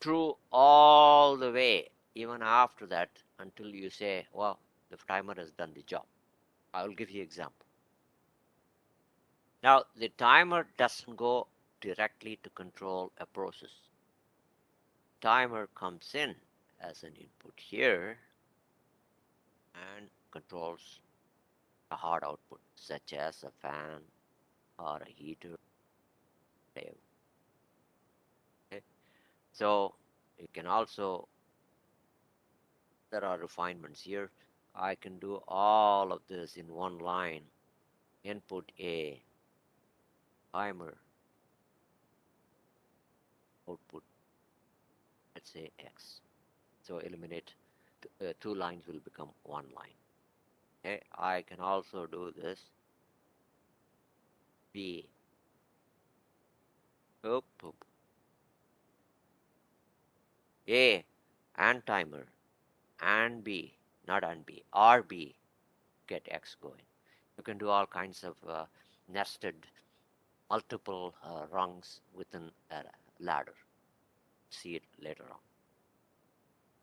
A: true all the way, even after that, until you say, well, the timer has done the job. I will give you an example. Now, the timer doesn't go directly to control a process. Timer comes in as an input here and controls a hard output, such as a fan or a heater, whatever. Okay? So you can also, there are refinements here. I can do all of this in one line. Input A, timer, output, let's say X. So eliminate two lines will become one line. Okay, I can also do this. B. Oop, oop. A and timer and B, not and B, or B, get X going. You can do all kinds of nested multiple rungs within a ladder. See it later on.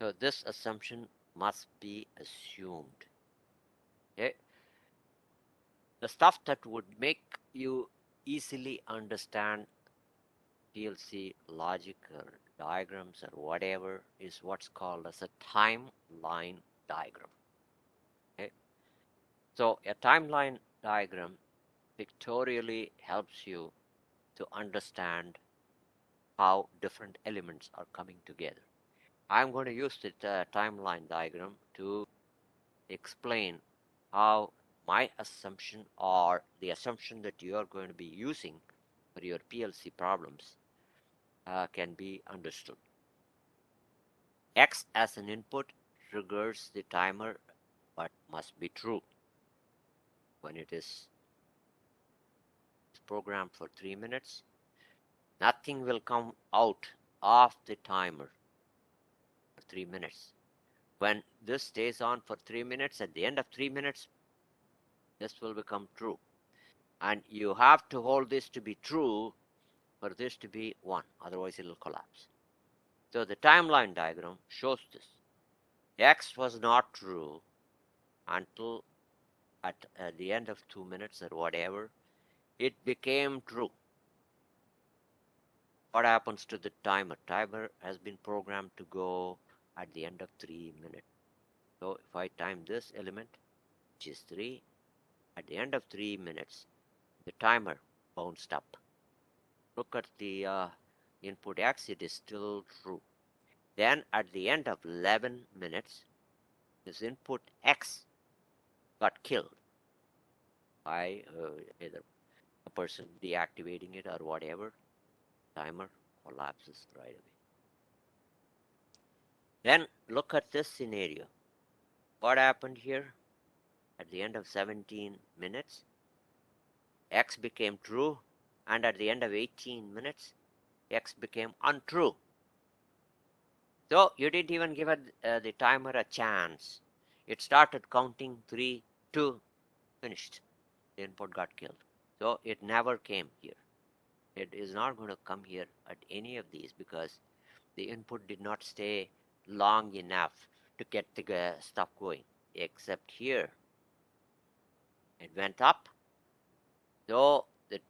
A: So this assumption must be assumed. Okay? The stuff that would make you easily understand PLC logic or diagrams or whatever is what's called as a timeline diagram. Okay? So a timeline diagram pictorially helps you to understand how different elements are coming together. I'm going to use the timeline diagram to explain how my assumption or the assumption that you are going to be using for your PLC problems can be understood. X as an input triggers the timer but must be true. When it is programmed for 3 minutes, nothing will come out of the timer for 3 minutes. When this stays on for 3 minutes, at the end of 3 minutes, this will become true. And you have to hold this to be true for this to be 1, otherwise it will collapse. So the timeline diagram shows this. X was not true until at the end of 2 minutes or whatever, it became true. What happens to the timer? Timer has been programmed to go at the end of 3 minutes. So if I time this element, which is 3, at the end of 3 minutes, the timer bounced up. Look at the input X, it is still true. Then at the end of 11 minutes, this input X got killed by either a person deactivating it or whatever. Timer collapses right away. Then look at this scenario. What happened here? At the end of 17 minutes, X became true, and at the end of 18 minutes, X became untrue. So you didn't even give the timer a chance. It started counting 3, 2, finished. The input got killed. So it never came here. It is not going to come here at any of these because the input did not stay long enough to get the stuff going, except here. It went up. So the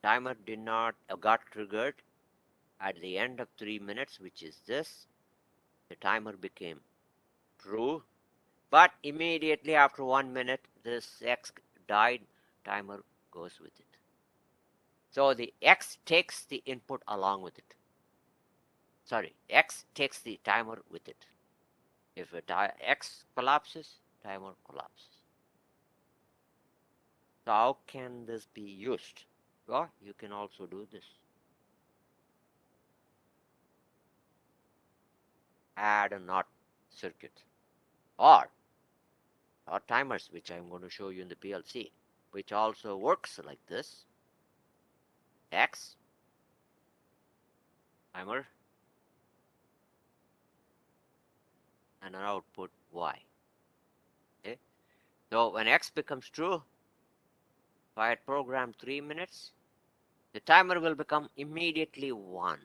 A: timer did not got triggered at the end of 3 minutes, which is this. The timer became true, but immediately after 1 minute, this X died. Timer goes with it. So the X takes the input along with it. Sorry, X takes the timer with it. If X collapses, timer collapses. So how can this be used? Well, you can also do this. Add a NOT circuit or timers, which I'm going to show you in the PLC, which also works like this. X, timer, and an output Y. Okay? So when X becomes true, if I had programmed 3 minutes, the timer will become immediately 1,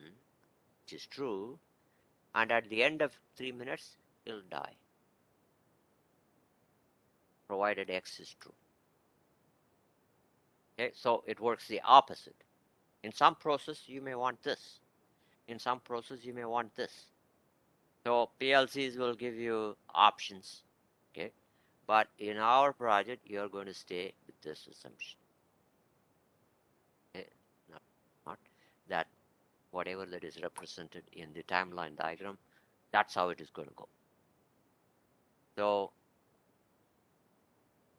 A: which is true, and at the end of 3 minutes, it'll die, provided X is true. Okay, so it works the opposite. In some process, you may want this. In some process, you may want this. So PLCs will give you options, okay? But in our project, you're going to stay with this assumption. Okay? Not that whatever that is represented in the timeline diagram, that's how it is going to go. So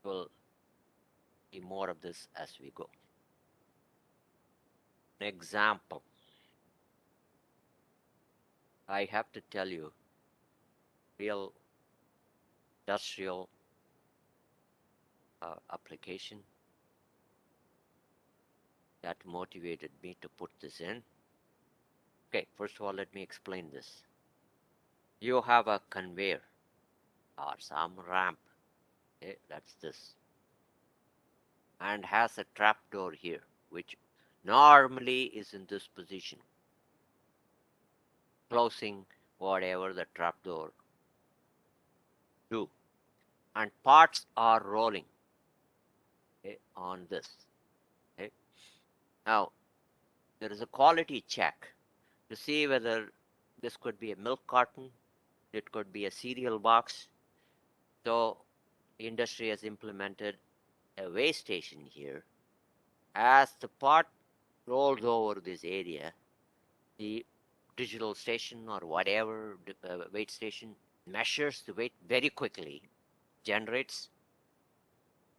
A: we'll see more of this as we go. An example. I have to tell you, real industrial application that motivated me to put this in. Okay, first of all, let me explain this. You have a conveyor or some ramp, okay, that's this, and has a trapdoor here, which normally is in this position, closing whatever the trapdoor do, and parts are rolling, okay, on this. Okay. Now, there is a quality check to see whether this could be a milk carton, it could be a cereal box. So the industry has implemented a weigh station here. As the part rolls over this area, the digital station or whatever weight station measures the weight very quickly, generates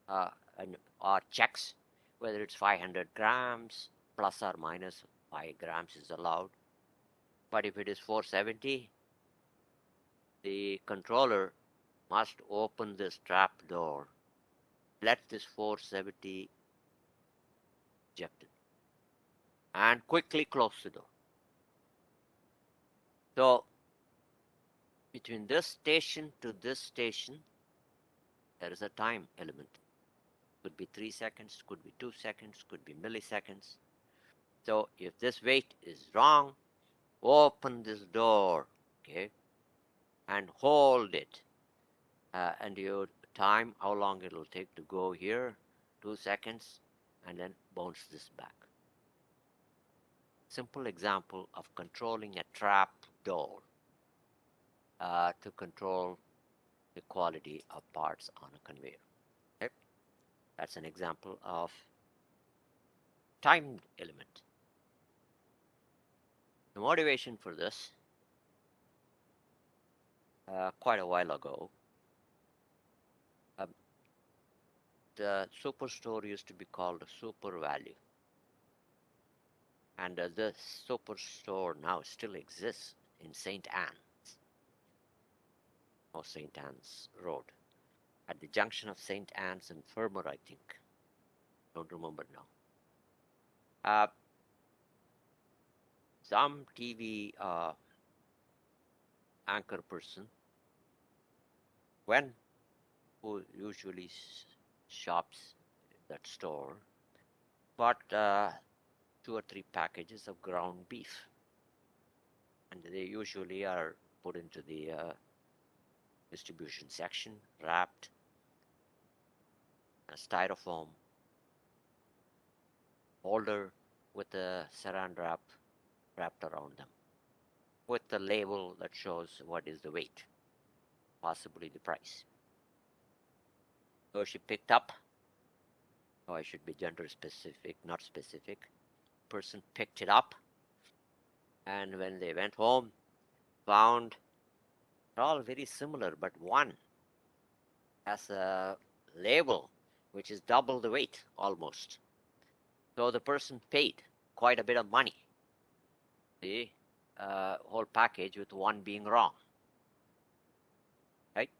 A: or checks whether it's 500 grams plus or minus 5 grams is allowed. But if it is 470, the controller must open this trap door, let this 470 ejected, and quickly close the door. So between this station to this station, there is a time element. Could be 3 seconds, could be 2 seconds, could be milliseconds. So if this weight is wrong, open this door, okay, and hold it. And your time, how long it will take to go here, 2 seconds, and then bounce this back. Simple example of controlling a trap door to control the quality of parts on a conveyor. Okay? That's an example of timed element. The motivation for this, quite a while ago, the superstore used to be called a Super Value. And this superstore now still exists in St. Anne's, or St. Anne's Road, at the junction of St. Anne's and Fermor, I think. Don't remember now. Some TV anchor person, who usually shops that store, bought 2 or 3 packages of ground beef, and they usually are put into the distribution section, wrapped, a styrofoam holder with a saran wrap wrapped around them, with the label that shows what is the weight, possibly the price. So she picked up, I should be gender specific, not specific. Person picked it up, and when they went home, found they're all very similar, but one has a label which is double the weight almost. So the person paid quite a bit of money, the whole package, with one being wrong. Right?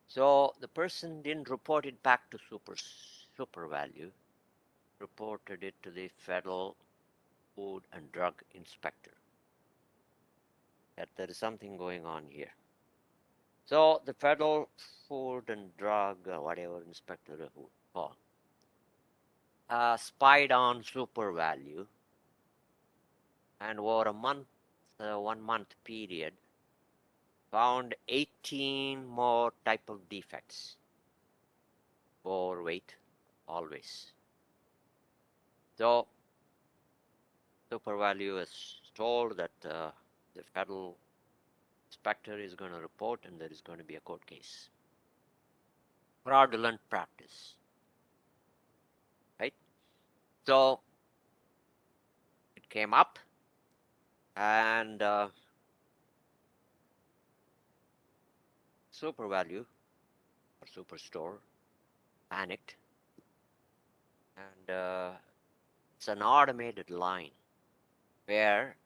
A: So the person didn't report it back to Super Value, reported it to the Federal Food and Drug Inspector, that there is something going on here. So the Federal Food and Drug, whatever inspector who call, spied on Super Value, and over a month, 1 month period, found 18 more type of defects. Overweight, always. So Super Value is told that the federal inspector is going to report and there is going to be a court case. Fraudulent practice, right? So it came up, and Super Value or Superstore panicked, and it's an automated line where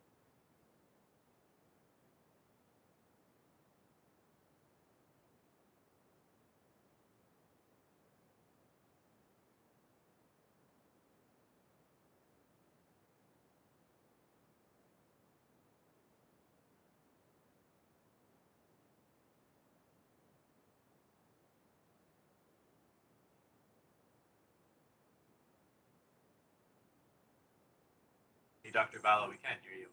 C: Hey, Dr. Bala, we can't hear you.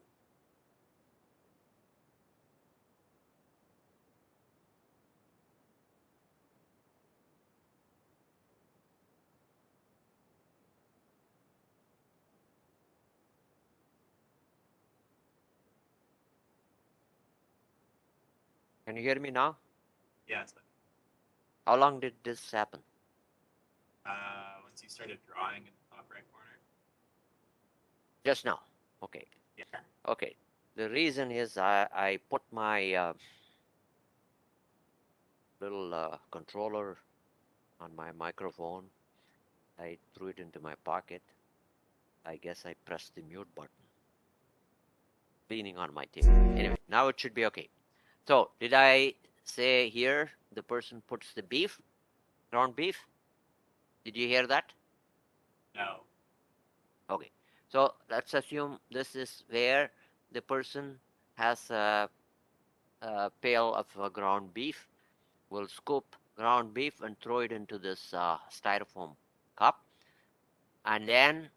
A: can you hear me now?
C: Yes.
A: How long did this happen?
C: Once you started drawing in the top right corner.
A: Just now. Okay.
C: Yeah.
A: Okay. The reason is I put my little controller on my microphone. I threw it into my pocket. I guess I pressed the mute button. Leaning on my table. Anyway, now it should be okay. So, did I say here the person puts the beef, ground beef? Did you hear that?
C: No.
A: Okay. So, let's assume this is where the person has a pail of ground beef, will scoop ground beef and throw it into this styrofoam cup. And then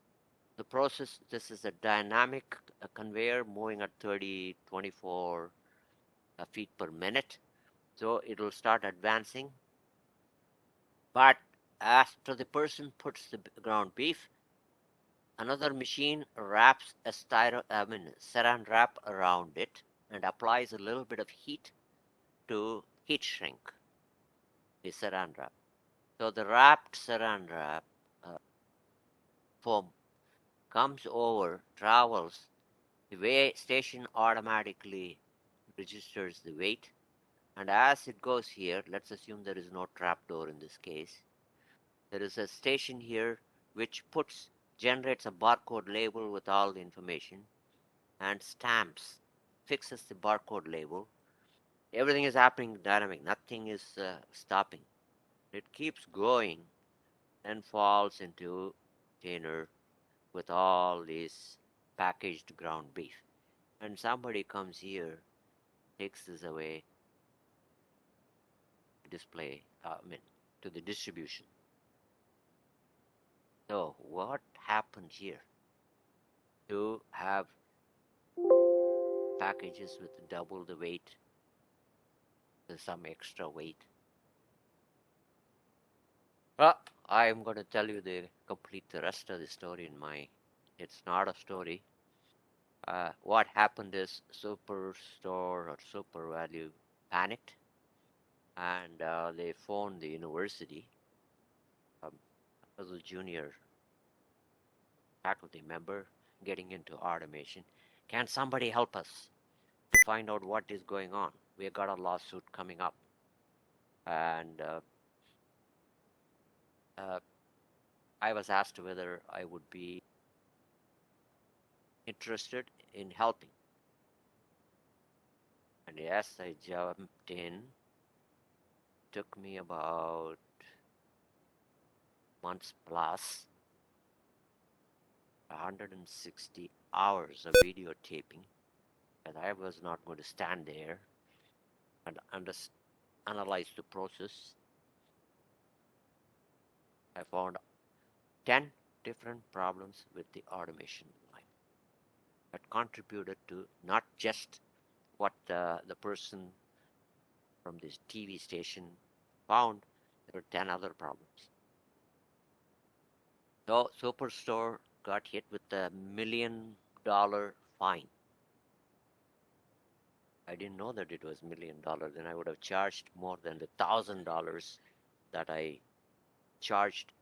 A: the process, this is a dynamic conveyor moving at 30, 24 feet per minute. So it will start advancing. But after the person puts the ground beef, another machine wraps a saran wrap around it and applies a little bit of heat to heat shrink the saran wrap. So the wrapped saran wrap foam comes over, travels. The weigh station automatically registers the weight, and as it goes here, let's assume there is no trapdoor in this case. There is a station here which generates a barcode label with all the information and stamps, fixes the barcode label. Everything is happening dynamic. Nothing is stopping. It keeps going and falls into container with all this packaged ground beef. And somebody comes here, takes this away, display, to the distribution. So what happened here? To have packages with double the weight, with some extra weight. Well, I'm going to tell you the rest of the story in my. It's not a story. What happened is Superstore or Super Value panicked, and they phoned the university. I was a junior faculty member getting into automation. Can somebody help us to find out what is going on? We got a lawsuit coming up, and I was asked whether I would be interested in helping. And yes, I jumped in. Took me about months plus, 160 hours of videotaping, and I was not going to stand there and analyzed the process. I found 10 different problems with the automation line that contributed to not just what the person from this TV station found, there were 10 other problems. So Superstore got hit with a $1 million fine. I didn't know that it was $1 million. Then I would have charged more than the $1,000 that I charged.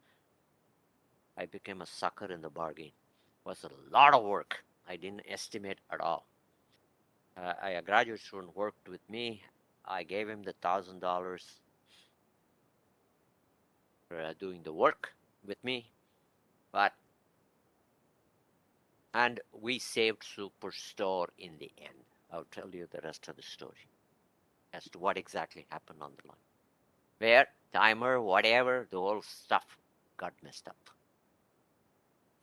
A: I became a sucker in the bargain. It was a lot of work. I didn't estimate at all. A graduate student worked with me. I gave him the $1,000 for doing the work with me, and we saved Superstore in the end. I'll tell you the rest of the story as to what exactly happened on the line. Where timer, whatever, the whole stuff got messed up.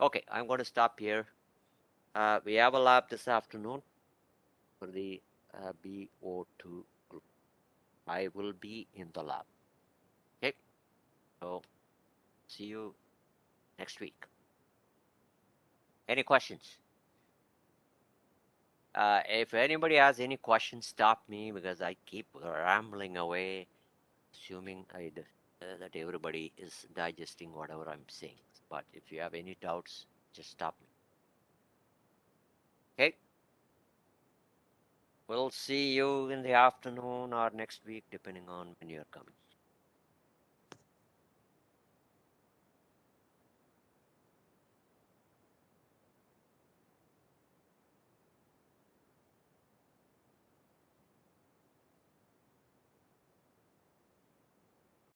A: Okay, I'm going to stop here. We have a lab this afternoon for the BO2 group. I will be in the lab. Okay, so see you next week. Any questions? If anybody has any questions, stop me because I keep rambling away, assuming that everybody is digesting whatever I'm saying. But if you have any doubts, just stop me. Okay? We'll see you in the afternoon or next week, depending on when you're coming.